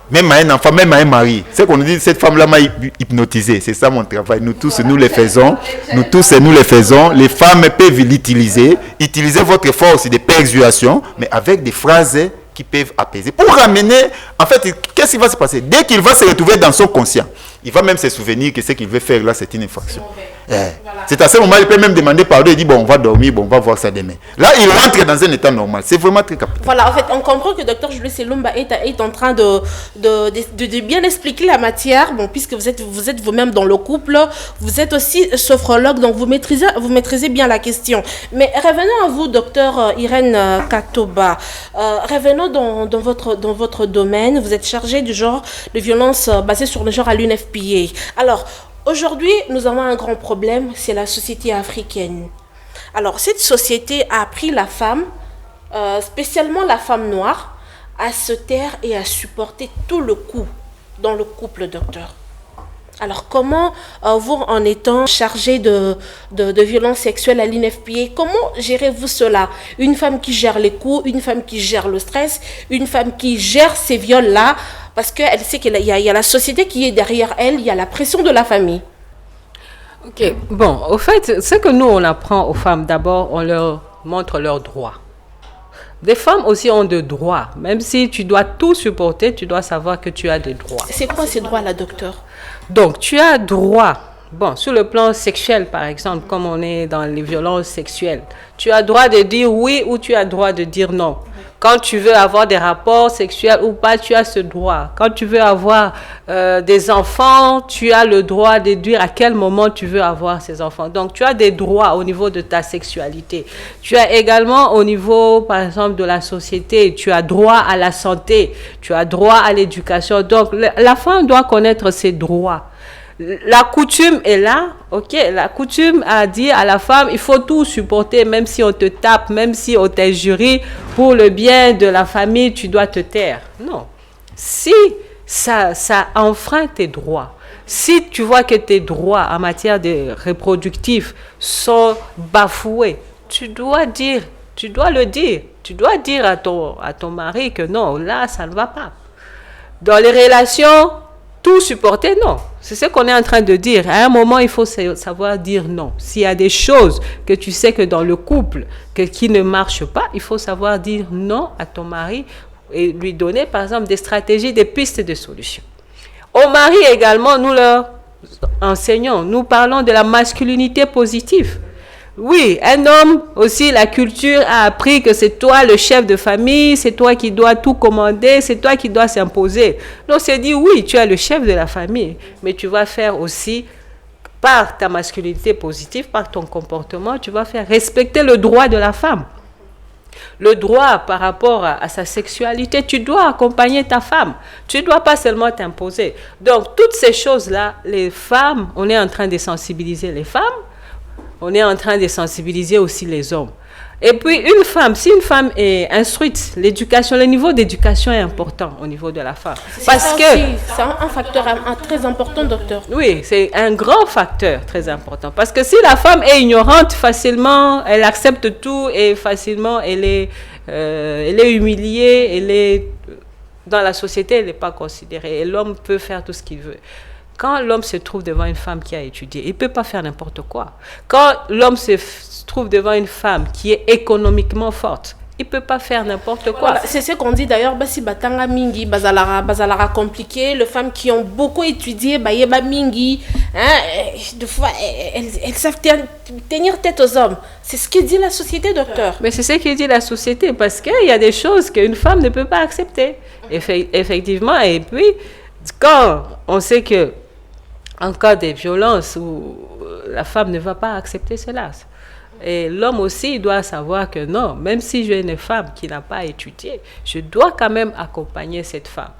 Même à un enfant, même à un mari. C'est qu'on nous dit, cette femme-là m'a hypnotisé. C'est ça mon travail. Nous tous, nous les faisons. Nous tous, nous les faisons. Les femmes peuvent l'utiliser. Utilisez votre force de persuasion, mais avec des phrases qui peuvent apaiser. Pour ramener, en fait, qu'est-ce qui va se passer? Dès qu'il va se retrouver dans son conscient, il va même se souvenir que ce qu'il veut faire là, c'est une infraction. Voilà. C'est à ce moment, il peut même demander pardon, il dit, bon, on va dormir, bon, on va voir ça demain. Là, il rentre dans un état normal. C'est vraiment très capital. Voilà, en fait, on comprend que Dr Julius Elumba est en train de bien expliquer la matière, bon, puisque vous êtes vous-même dans le couple, vous êtes aussi sophrologue, donc vous maîtrisez bien la question. Mais revenons à vous, Dr Irène Katoba. Revenons dans votre domaine. Vous êtes chargée du genre de violence basée sur le genre à l'UNFPA. Alors, aujourd'hui, nous avons un grand problème, c'est la société africaine. Alors, cette société a appris la femme, spécialement la femme noire, à se taire et à supporter tout le coup dans le couple, docteur. Alors, comment, vous, en étant chargé de violences sexuelles à l'INFPA, comment gérez-vous cela? Une femme qui gère les coups, une femme qui gère le stress, une femme qui gère ces viols-là, parce qu'elle sait qu'il y a la société qui est derrière elle, il y a la pression de la famille. Ok, bon, au fait, ce que nous, on apprend aux femmes, d'abord, on leur montre leurs droits. Des femmes aussi ont des droits. Même si tu dois tout supporter, tu dois savoir que tu as des droits. C'est quoi ces droits-là, docteur? Donc, tu as droit, bon, sur le plan sexuel, par exemple, comme on est dans les violences sexuelles, tu as droit de dire oui ou tu as droit de dire non. Quand tu veux avoir des rapports sexuels ou pas, tu as ce droit. Quand tu veux avoir des enfants, tu as le droit de dire à quel moment tu veux avoir ces enfants. Donc, tu as des droits au niveau de ta sexualité. Tu as également au niveau, par exemple, de la société, tu as droit à la santé, tu as droit à l'éducation. Donc, la femme doit connaître ses droits. La coutume est là, ok. La coutume a dit à la femme, il faut tout supporter, même si on te tape, même si on t'injurie, pour le bien de la famille, tu dois te taire. Non. Si ça enfreint tes droits, si tu vois que tes droits en matière de reproductif sont bafoués, tu dois le dire. Tu dois dire à ton mari que non, là, ça ne va pas. Dans les relations, tout supporter, non. C'est ce qu'on est en train de dire. À un moment, il faut savoir dire non. S'il y a des choses que tu sais que dans le couple, qui ne marchent pas, il faut savoir dire non à ton mari et lui donner, par exemple, des stratégies, des pistes de solutions. Au mari également, nous leur enseignons, nous parlons de la masculinité positive. Oui, un homme aussi, la culture a appris que c'est toi le chef de famille, c'est toi qui dois tout commander, c'est toi qui dois s'imposer. Donc c'est dit, oui, tu es le chef de la famille, mais tu vas faire aussi, par ta masculinité positive, par ton comportement, tu vas faire respecter le droit de la femme. le droit par rapport à sa sexualité, tu dois accompagner ta femme. Tu ne dois pas seulement t'imposer. Donc, toutes ces choses-là, les femmes, on est en train de sensibiliser les femmes, on est en train de sensibiliser aussi les hommes. Et puis, une femme, si une femme est instruite, l'éducation, le niveau d'éducation est important au niveau de la femme. Parce que c'est un facteur très important, docteur. Oui, c'est un grand facteur très important. Parce que si la femme est ignorante, facilement, elle accepte tout et facilement, elle est humiliée, elle est dans la société, elle n'est pas considérée. Et l'homme peut faire tout ce qu'il veut. Quand l'homme se trouve devant une femme qui a étudié, il ne peut pas faire n'importe quoi. Quand l'homme se trouve devant une femme qui est économiquement forte, il ne peut pas faire n'importe quoi. Voilà, c'est ce qu'on dit d'ailleurs, si batanga mingi, bazalara compliqué, les femmes qui ont beaucoup étudié, yeba mingi, des fois, elles savent tenir tête aux hommes. C'est ce que dit la société, docteur. Mais c'est ce que dit la société, parce qu'il y a des choses qu'une femme ne peut pas accepter. Effectivement, et puis, quand on sait que en cas de violence, où la femme ne va pas accepter cela. Et l'homme aussi il doit savoir que non, même si j'ai une femme qui n'a pas étudié, je dois quand même accompagner cette femme.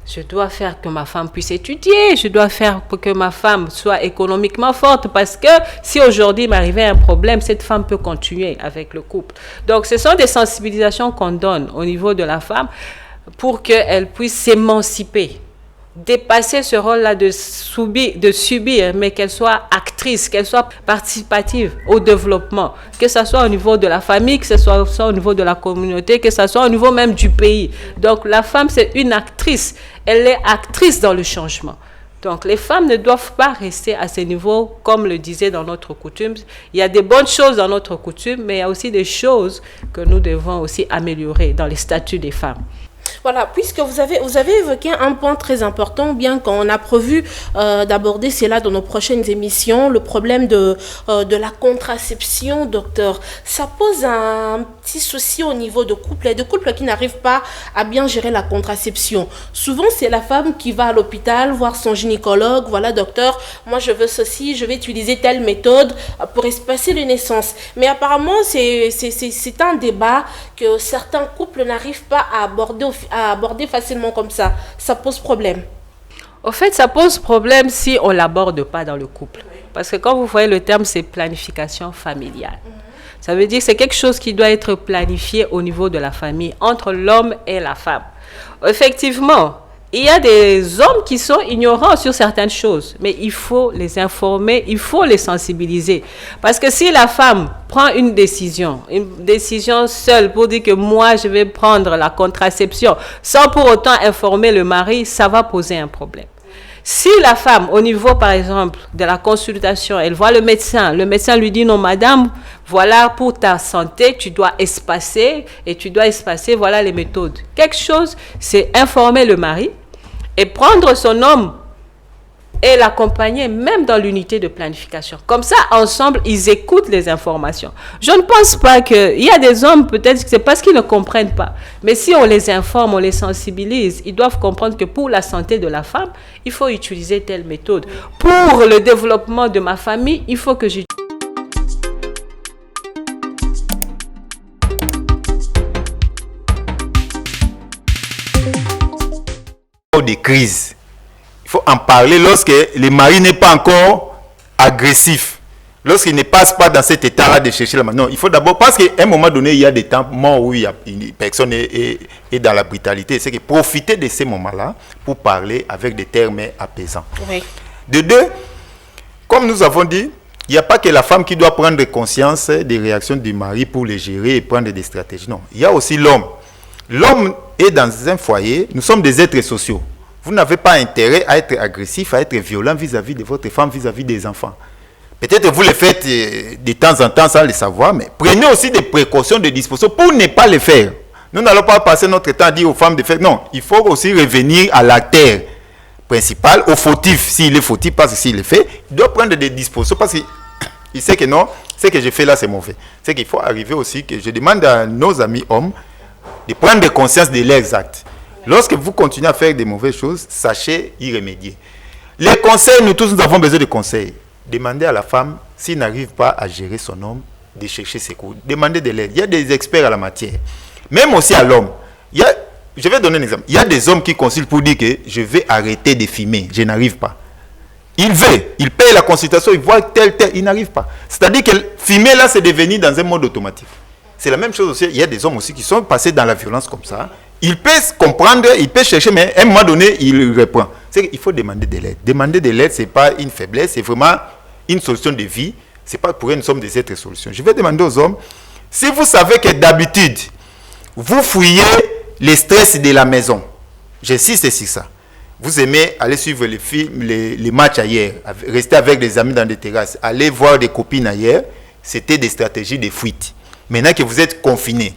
Je dois faire que ma femme puisse étudier, je dois faire pour que ma femme soit économiquement forte, parce que si aujourd'hui il m'arrivait un problème, cette femme peut continuer avec le couple. Donc ce sont des sensibilisations qu'on donne au niveau de la femme pour qu'elle puisse s'émanciper, dépasser ce rôle-là de subir, mais qu'elle soit actrice, qu'elle soit participative au développement, que ce soit au niveau de la famille, que ce soit au niveau de la communauté, que ce soit au niveau même du pays. Donc la femme, c'est une actrice, elle est actrice dans le changement. Donc les femmes ne doivent pas rester à ce niveau, comme le disait dans notre coutume. Il y a des bonnes choses dans notre coutume, mais il y a aussi des choses que nous devons aussi améliorer dans les statuts des femmes. Voilà, puisque vous avez évoqué un point très important, bien qu'on a prévu d'aborder cela dans nos prochaines émissions, le problème de la contraception, docteur. Ça pose un petit souci au niveau de couples qui n'arrivent pas à bien gérer la contraception. Souvent, c'est la femme qui va à l'hôpital voir son gynécologue. Voilà, docteur, moi je veux ceci, je vais utiliser telle méthode pour espacer les naissances. Mais apparemment, c'est un débat que certains couples n'arrivent pas à aborder facilement comme ça. Ça pose problème. Au fait, ça pose problème si on ne l'aborde pas dans le couple. Parce que quand vous voyez le terme, c'est planification familiale. Ça veut dire que c'est quelque chose qui doit être planifié au niveau de la famille, entre l'homme et la femme. Effectivement, il y a des hommes qui sont ignorants sur certaines choses, mais il faut les informer, il faut les sensibiliser. Parce que si la femme prend une décision seule pour dire que moi je vais prendre la contraception sans pour autant informer le mari, ça va poser un problème. Si la femme, au niveau par exemple de la consultation, elle voit le médecin lui dit non madame, voilà pour ta santé, tu dois espacer voilà les méthodes. Quelque chose, c'est informer le mari et prendre son homme et l'accompagner même dans l'unité de planification. Comme ça, ensemble, ils écoutent les informations. Je ne pense pas qu'il y a des hommes, peut-être que c'est parce qu'ils ne comprennent pas. Mais si on les informe, on les sensibilise, ils doivent comprendre que pour la santé de la femme, il faut utiliser telle méthode. Pour le développement de ma famille, il faut que j'utilise des crises. Il faut en parler lorsque le mari n'est pas encore agressif. Lorsqu'il ne passe pas dans cet état-là de chercher la main. Non, il faut d'abord, parce qu'à un moment donné, il y a des temps où une personne est dans la brutalité. C'est que profiter de ces moments-là pour parler avec des termes apaisants. Oui. De deux, comme nous avons dit, il n'y a pas que la femme qui doit prendre conscience des réactions du mari pour les gérer et prendre des stratégies. Non, il y a aussi l'homme. L'homme est dans un foyer, nous sommes des êtres sociaux. Vous n'avez pas intérêt à être agressif, à être violent vis-à-vis de votre femme, vis-à-vis des enfants. Peut-être vous le faites de temps en temps sans le savoir, mais prenez aussi des précautions, des dispositions pour ne pas le faire. Nous n'allons pas passer notre temps à dire aux femmes de faire. Non, il faut aussi revenir à l'acteur principal, au fautif. S'il est fautif, parce que s'il le fait, il doit prendre des dispositions parce qu'il sait que non, ce que je fais là, c'est mauvais. C'est qu'il faut arriver aussi que je demande à nos amis hommes de prendre conscience de leurs actes. Lorsque vous continuez à faire des mauvaises choses, sachez y remédier. Les conseils, nous tous, nous avons besoin de conseils. Demandez à la femme s'il n'arrive pas à gérer son homme, de chercher secours. Demandez de l'aide. Il y a des experts à la matière. Même aussi à l'homme. Je vais donner un exemple. Il y a des hommes qui consultent pour dire que je vais arrêter de fumer. Je n'arrive pas. Il paye la consultation, il voit tel, il n'arrive pas. C'est-à-dire que fumer là, c'est devenu dans un mode automatique. C'est la même chose aussi. Il y a des hommes aussi qui sont passés dans la violence comme ça. Il peut comprendre, il peut chercher, mais à un moment donné, il reprend. Il faut demander de l'aide. Demander de l'aide, ce n'est pas une faiblesse, c'est vraiment une solution de vie. Ce n'est pas pour nous sommes des êtres solutions. Je vais demander aux hommes, si vous savez que d'habitude, vous fouillez les stress de la maison, j'insiste sur ça. Vous aimez aller suivre les films, les matchs ailleurs, rester avec des amis dans des terrasses, aller voir des copines ailleurs, c'était des stratégies de fuite. Maintenant que vous êtes confiné,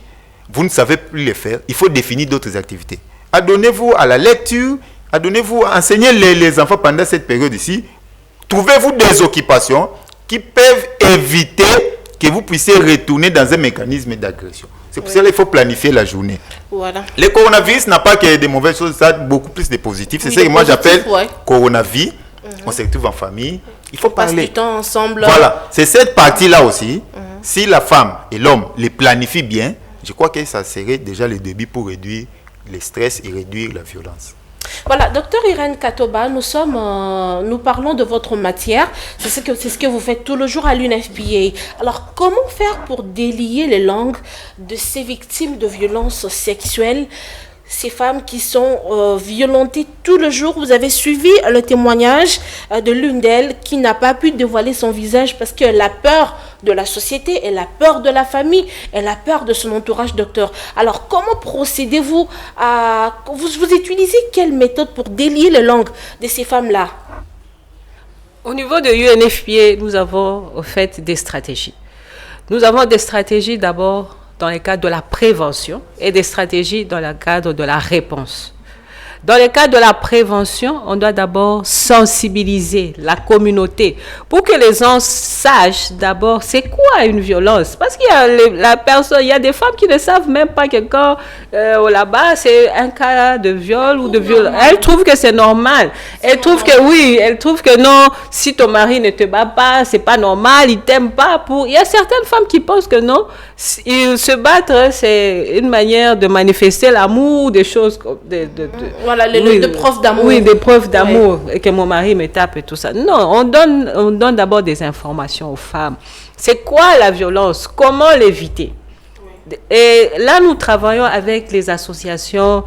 vous ne savez plus les faire, il faut définir d'autres activités. Adonnez-vous à la lecture, adonnez-vous à enseigner les enfants pendant cette période ici. Trouvez-vous des occupations qui peuvent éviter que vous puissiez retourner dans un mécanisme d'agression. C'est pour ça qu'il faut planifier la journée. Voilà. Le coronavirus n'a pas que des mauvaises choses, ça a beaucoup plus de positifs. C'est ça que moi j'appelle coronavirus. On se retrouve en famille. Il faut parler. Passe du temps ensemble. Voilà. C'est cette partie-là aussi. Si la femme et l'homme les planifient bien, je crois que ça serait déjà le début pour réduire le stress et réduire la violence. Voilà, docteur Irène Katoba, nous parlons de votre matière. C'est ce que vous faites tout le jour à l'UNFPA. Alors, comment faire pour délier les langues de ces victimes de violences sexuelles, ces femmes qui sont violentées tout le jour? Vous avez suivi le témoignage de l'une d'elles qui n'a pas pu dévoiler son visage parce qu'elle a peur de la société, elle a peur de la famille, elle a peur de son entourage, docteur. Alors, comment procédez-vous vous utilisez quelle méthode pour délier les langues de ces femmes-là? Au niveau de l'UNFPA, nous avons au fait des stratégies. Nous avons des stratégies d'abord dans le cadre de la prévention et des stratégies dans le cadre de la réponse. Dans le cadre de la prévention, on doit d'abord sensibiliser la communauté pour que les gens sachent d'abord c'est quoi une violence. Parce qu'il y a il y a des femmes qui ne savent même pas que quand là-bas c'est un cas de viol ou de violence. Elles trouvent que c'est normal. Elles trouvent que oui, elles trouvent que non, si ton mari ne te bat pas, c'est pas normal, il t'aime pas. Il y a certaines femmes qui pensent que non, se battre c'est une manière de manifester l'amour, des choses comme voilà, des preuves d'amour. Oui, des preuves d'amour, et que mon mari me tape et tout ça. Non, on donne d'abord des informations aux femmes. C'est quoi la violence? Comment l'éviter? Et là, nous travaillons avec les associations,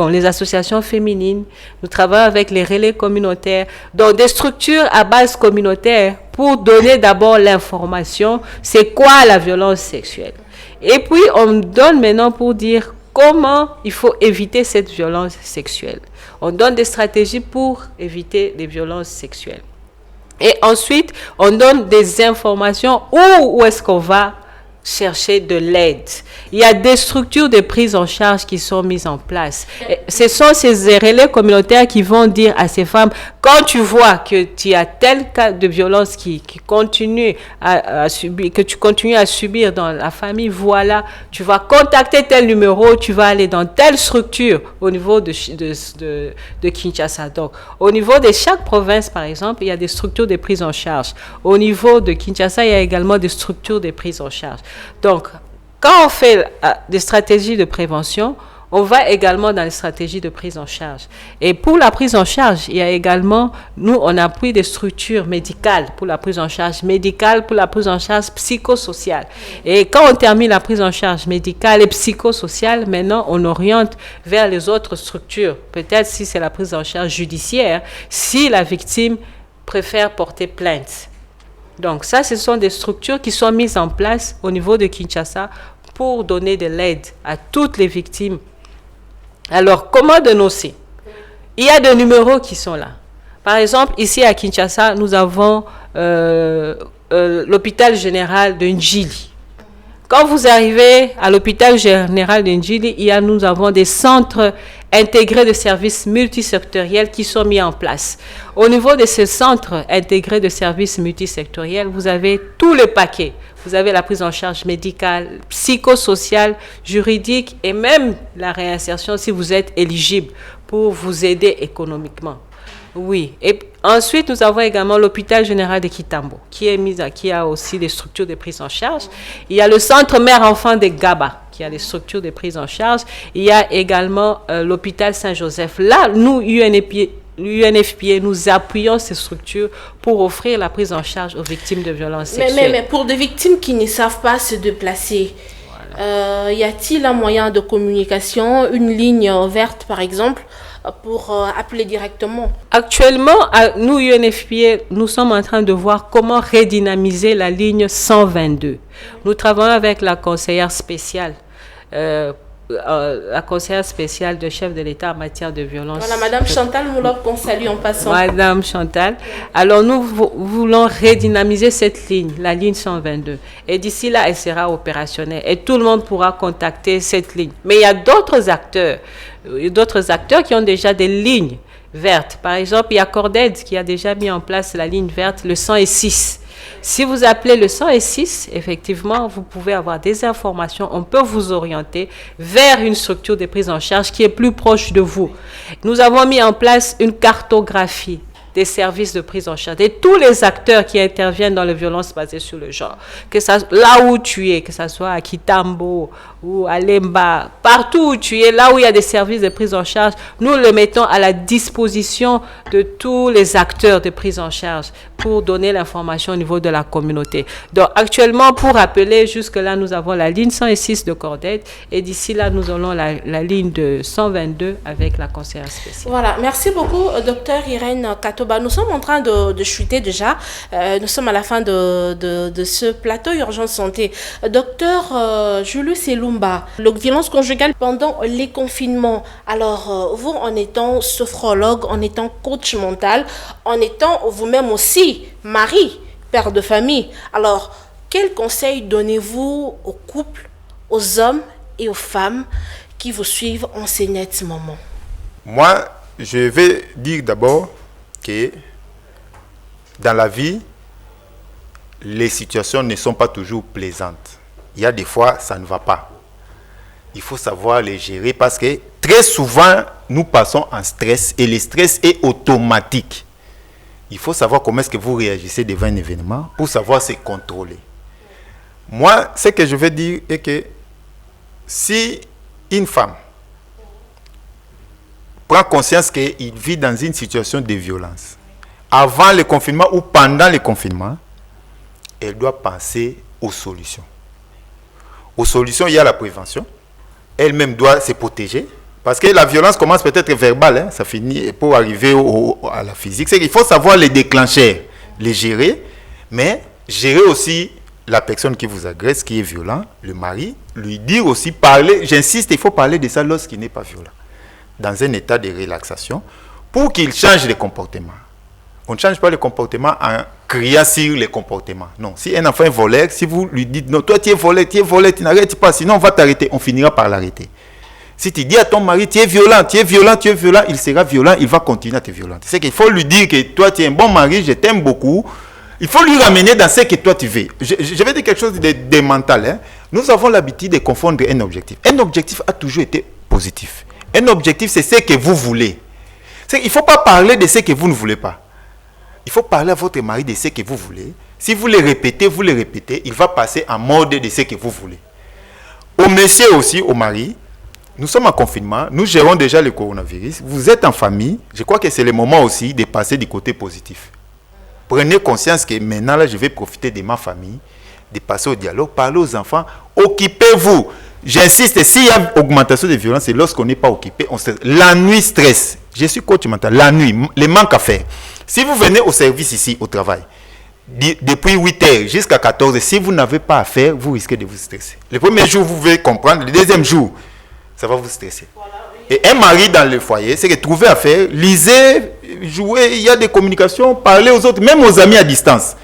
les associations féminines, nous travaillons avec les relais communautaires, donc des structures à base communautaire pour donner d'abord l'information, c'est quoi la violence sexuelle. Et puis, on donne maintenant pour dire comment il faut éviter cette violence sexuelle. On donne des stratégies pour éviter les violences sexuelles. Et ensuite, on donne des informations où est-ce qu'on va chercher de l'aide. Il y a des structures de prise en charge qui sont mises en place. Et ce sont ces relais communautaires qui vont dire à ces femmes, quand tu vois que tu as tel cas de violence qui continue à subir, que tu continues à subir dans la famille, voilà, tu vas contacter tel numéro, tu vas aller dans telle structure au niveau de Kinshasa. Donc, au niveau de chaque province, par exemple, il y a des structures de prise en charge. Au niveau de Kinshasa, il y a également des structures de prise en charge. Donc, quand on fait des stratégies de prévention, on va également dans les stratégies de prise en charge. Et pour la prise en charge, il y a également, nous, on appuie des structures médicales pour la prise en charge médicale, pour la prise en charge psychosociale. Et quand on termine la prise en charge médicale et psychosociale, maintenant, on oriente vers les autres structures. Peut-être si c'est la prise en charge judiciaire, si la victime préfère porter plainte. Donc ça, ce sont des structures qui sont mises en place au niveau de Kinshasa pour donner de l'aide à toutes les victimes. Alors, comment dénoncer? Il y a des numéros qui sont là. Par exemple, ici à Kinshasa, nous avons l'hôpital général de Njili. Quand vous arrivez à l'hôpital général de Njili, nous avons des centres intégrés de services multisectoriels qui sont mis en place. Au niveau de ces centres intégrés de services multisectoriels, vous avez tout le paquet. Vous avez la prise en charge médicale, psychosociale, juridique et même la réinsertion si vous êtes éligible pour vous aider économiquement. Oui. Et ensuite, nous avons également l'hôpital général de Kitambo, qui a aussi des structures de prise en charge. Il y a le centre mère-enfant de Gaba, qui a des structures de prise en charge. Il y a également l'hôpital Saint-Joseph. Là, nous, UNFPA, nous appuyons ces structures pour offrir la prise en charge aux victimes de violences sexuelles. Mais pour des victimes qui ne savent pas se déplacer, y a-t-il un moyen de communication, une ligne verte par exemple, pour appeler directement? Actuellement, nous, UNFPA, nous sommes en train de voir comment redynamiser la ligne 122. Nous travaillons avec la conseillère spéciale de chef de l'État en matière de violence. Voilà, Madame Chantal Moulop, qu'on salue en passant. Madame Chantal. Alors, nous voulons redynamiser cette ligne, la ligne 122. Et d'ici là, elle sera opérationnelle. Et tout le monde pourra contacter cette ligne. Mais il y a d'autres acteurs qui ont déjà des lignes vertes. Par exemple, il y a Corded qui a déjà mis en place la ligne verte, le 106. Si vous appelez le 106, effectivement, vous pouvez avoir des informations. On peut vous orienter vers une structure de prise en charge qui est plus proche de vous. Nous avons mis en place une cartographie des services de prise en charge et tous les acteurs qui interviennent dans les violences basées sur le genre. Que ça, là où tu es, que ce soit à Kitambo ou à Lemba, partout où tu es, là où il y a des services de prise en charge, nous le mettons à la disposition de tous les acteurs de prise en charge pour donner l'information au niveau de la communauté. Donc actuellement, pour appeler, jusque-là, nous avons la ligne 106 de Cordette et d'ici là, nous aurons la ligne de 122 avec la conseillère spéciale. Voilà, merci beaucoup, Dr Irène Katoba. Nous sommes en train de chuter déjà. Nous sommes à la fin de ce plateau Urgence Santé. Docteur Julius Elumba, la violence conjugale pendant les confinements. Alors, vous, en étant sophrologue, en étant coach mental, en étant vous-même aussi mari, père de famille, alors, quels conseils donnez-vous aux couples, aux hommes et aux femmes qui vous suivent en ce net moment? Moi, je vais dire d'abord que dans la vie, les situations ne sont pas toujours plaisantes. Il y a des fois, ça ne va pas. Il faut savoir les gérer parce que très souvent, nous passons en stress et le stress est automatique. Il faut savoir comment est-ce que vous réagissez devant un événement pour savoir se contrôler. Moi, ce que je veux dire est que si une femme prend conscience qu'il vit dans une situation de violence, avant le confinement ou pendant le confinement, elle doit penser aux solutions. Aux solutions, il y a la prévention. Elle-même doit se protéger. Parce que la violence commence peut-être verbale, hein, ça finit pour arriver à la physique. C'est qu'il faut savoir les déclencher, les gérer, mais gérer aussi la personne qui vous agresse, qui est violent, le mari, lui dire aussi, parler, j'insiste, il faut parler de ça lorsqu'il n'est pas violent, dans un état de relaxation, pour qu'il change de comportement. On ne change pas le comportement en criant sur les comportements. Non, si un enfant est voleur, si vous lui dites, non, toi tu es voleur, tu n'arrêtes pas, sinon on va t'arrêter, on finira par l'arrêter. Si tu dis à ton mari, tu es violent, il sera violent, il va continuer à te violenter. C'est qu'il faut lui dire que toi, tu es un bon mari, je t'aime beaucoup. Il faut lui ramener dans ce que toi, tu veux. Je vais dire quelque chose de mental. Hein. Nous avons l'habitude de confondre un objectif. Un objectif a toujours été positif. Un objectif, c'est ce que vous voulez. Il ne faut pas parler de ce que vous ne voulez pas. Il faut parler à votre mari de ce que vous voulez. Si vous le répétez, il va passer en mode de ce que vous voulez. Au monsieur aussi, au mari, nous sommes en confinement, nous gérons déjà le coronavirus, vous êtes en famille, je crois que c'est le moment aussi de passer du côté positif. Prenez conscience que maintenant, là, je vais profiter de ma famille, de passer au dialogue, parler aux enfants, occupez-vous. J'insiste, s'il y a augmentation de violence, c'est lorsqu'on n'est pas occupé, on stresse. La nuit, stress. Je suis coach mental, la nuit, les manques à faire. Si vous venez au service ici, au travail, depuis 8 heures jusqu'à 14 heures, si vous n'avez pas à faire, vous risquez de vous stresser. Le premier jour, vous pouvez comprendre, le deuxième jour, ça va vous stresser. Voilà, oui. Et un mari dans le foyer, c'est que trouver à faire, lisez, jouez, il y a des communications, parlez aux autres, même aux amis à distance.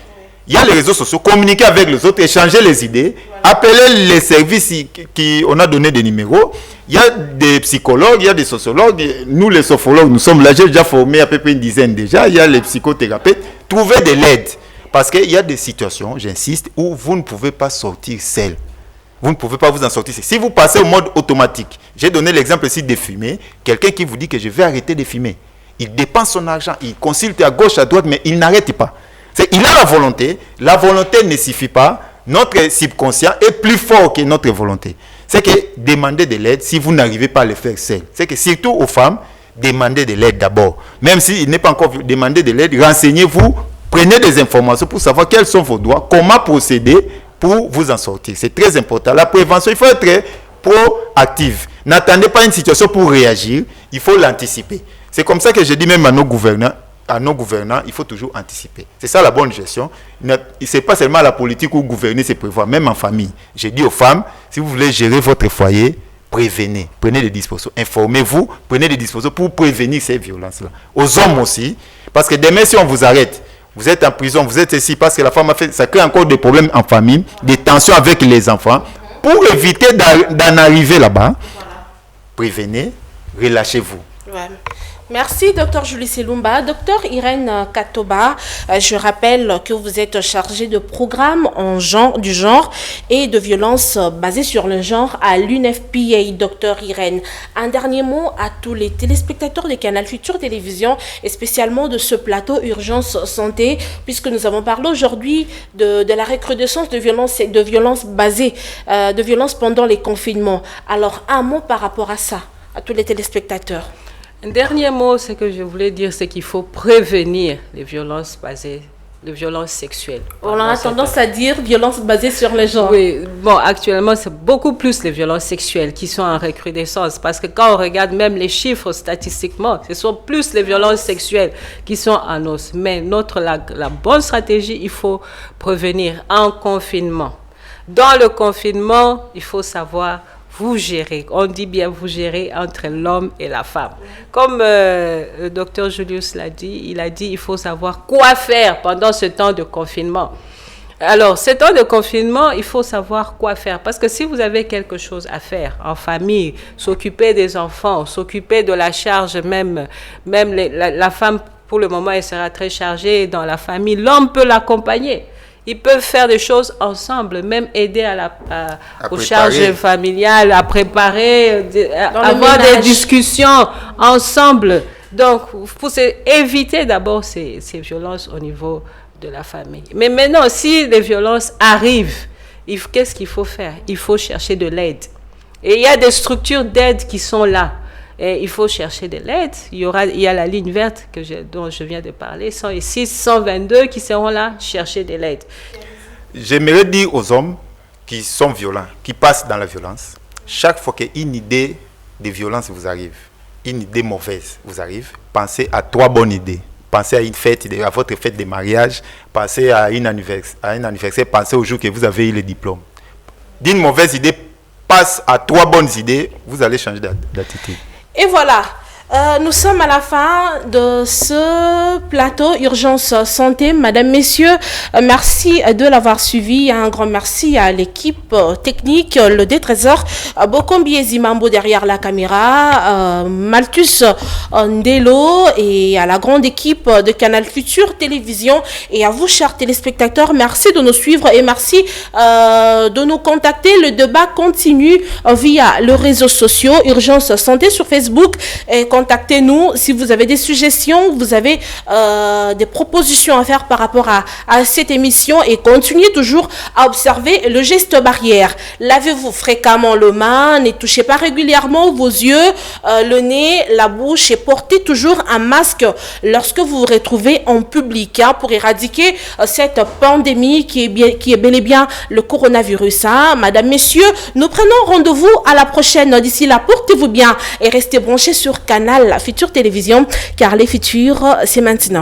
Il y a les réseaux sociaux, communiquez avec les autres, échangez les idées, appelez les services on a donné des numéros. Il y a des psychologues, il y a des sociologues. Nous, les sophrologues, nous sommes là, j'ai déjà formé à peu près une dizaine déjà. Il y a les psychothérapeutes. Trouvez de l'aide. Parce qu'il y a des situations, j'insiste, où vous ne pouvez pas sortir seul. vous ne pouvez pas vous en sortir. Si vous passez au mode automatique, j'ai donné l'exemple ici de fumer, quelqu'un qui vous dit que je vais arrêter de fumer. Il dépense son argent, il consulte à gauche, à droite, mais il n'arrête pas. Il a la volonté ne suffit pas, notre subconscient est plus fort que notre volonté. C'est que demandez de l'aide si vous n'arrivez pas à le faire seul. C'est que surtout aux femmes, demandez de l'aide d'abord. Même s'il n'est pas encore demandé de l'aide, renseignez-vous, prenez des informations pour savoir quels sont vos droits, comment procéder pour vous en sortir. C'est très important. La prévention, il faut être proactif. N'attendez pas une situation pour réagir, il faut l'anticiper. C'est comme ça que je dis même à nos gouvernants, il faut toujours anticiper. C'est ça la bonne gestion. Ce n'est pas seulement la politique où gouverner, c'est prévoir, même en famille. Je dis aux femmes, si vous voulez gérer votre foyer, prévenez, prenez des dispositions, informez-vous, prenez des dispositions pour prévenir ces violences-là. Aux hommes aussi, parce que demain, si on vous arrête, vous êtes en prison, vous êtes ici, parce que la femme a fait, ça crée encore des problèmes en famille, des tensions avec les enfants. Pour éviter d'en arriver là-bas, prévenez, relâchez-vous. Ouais. Merci, Dr Julie Selumba. Dr Irène Katoba, je rappelle que vous êtes chargée de programme du genre et de violence basée sur le genre à l'UNFPA. Dr Irène, un dernier mot à tous les téléspectateurs de Canal Futur Télévision et spécialement de ce plateau Urgence Santé, puisque nous avons parlé aujourd'hui de la recrudescence de violences basées, de violences pendant les confinements. Alors, un mot par rapport à ça, à tous les téléspectateurs. Un dernier mot, ce que je voulais dire, c'est qu'il faut prévenir les violences basées, les violences sexuelles. On a tendance à dire violences basées sur le genre. Oui, bon, actuellement, c'est beaucoup plus les violences sexuelles qui sont en recrudescence. Parce que quand on regarde même les chiffres statistiquement, ce sont plus les violences sexuelles qui sont en hausse. Mais la bonne stratégie, il faut prévenir en confinement. Dans le confinement, il faut savoir vous gérez, on dit bien vous gérez entre l'homme et la femme. Comme le docteur Julius l'a dit, il faut savoir quoi faire pendant ce temps de confinement. Alors, ce temps de confinement, il faut savoir quoi faire. Parce que si vous avez quelque chose à faire en famille, s'occuper des enfants, s'occuper de la charge, même la femme, pour le moment, elle sera très chargée dans la famille, l'homme peut l'accompagner. Ils peuvent faire des choses ensemble, même aider aux charges familiales, à préparer, avoir des discussions ensemble. Donc, pour éviter d'abord ces violences au niveau de la famille. Mais maintenant, si les violences arrivent, qu'est-ce qu'il faut faire? Il faut chercher de l'aide. Et il y a des structures d'aide qui sont là. Et il faut chercher de l'aide. Il y a la ligne verte dont je viens de parler, 106, 122 qui seront là, chercher de l'aide. J'aimerais dire aux hommes qui sont violents, qui passent dans la violence, chaque fois qu'une idée de violence vous arrive, une idée mauvaise vous arrive, pensez à 3 bonnes idées. Pensez à une fête, à votre fête de mariage, pensez à un anniversaire, pensez au jour que vous avez eu le diplôme. D'une mauvaise idée, passe à 3 bonnes idées, vous allez changer d'attitude. Et voilà, nous sommes à la fin de ce plateau Urgence Santé. Madame, Messieurs, merci de l'avoir suivi. Un grand merci à l'équipe technique, le D-Trésor, Bokombi Zimambo derrière la caméra, Malthus Ndelo et à la grande équipe de Canal Futur Télévision. Et à vous, chers téléspectateurs, merci de nous suivre et merci de nous contacter. Le débat continue via les réseaux sociaux Urgence Santé sur Facebook. Et contactez-nous si vous avez des suggestions, vous avez des propositions à faire par rapport à cette émission et continuez toujours à observer le geste barrière. Lavez-vous fréquemment les mains, ne touchez pas régulièrement vos yeux, le nez, la bouche et portez toujours un masque lorsque vous vous retrouvez en public pour éradiquer cette pandémie qui est bel et bien le coronavirus. Madame, Messieurs, nous prenons rendez-vous à la prochaine. D'ici là, portez-vous bien et restez branchés sur Canal Futur Télévision, car les futurs, c'est maintenant.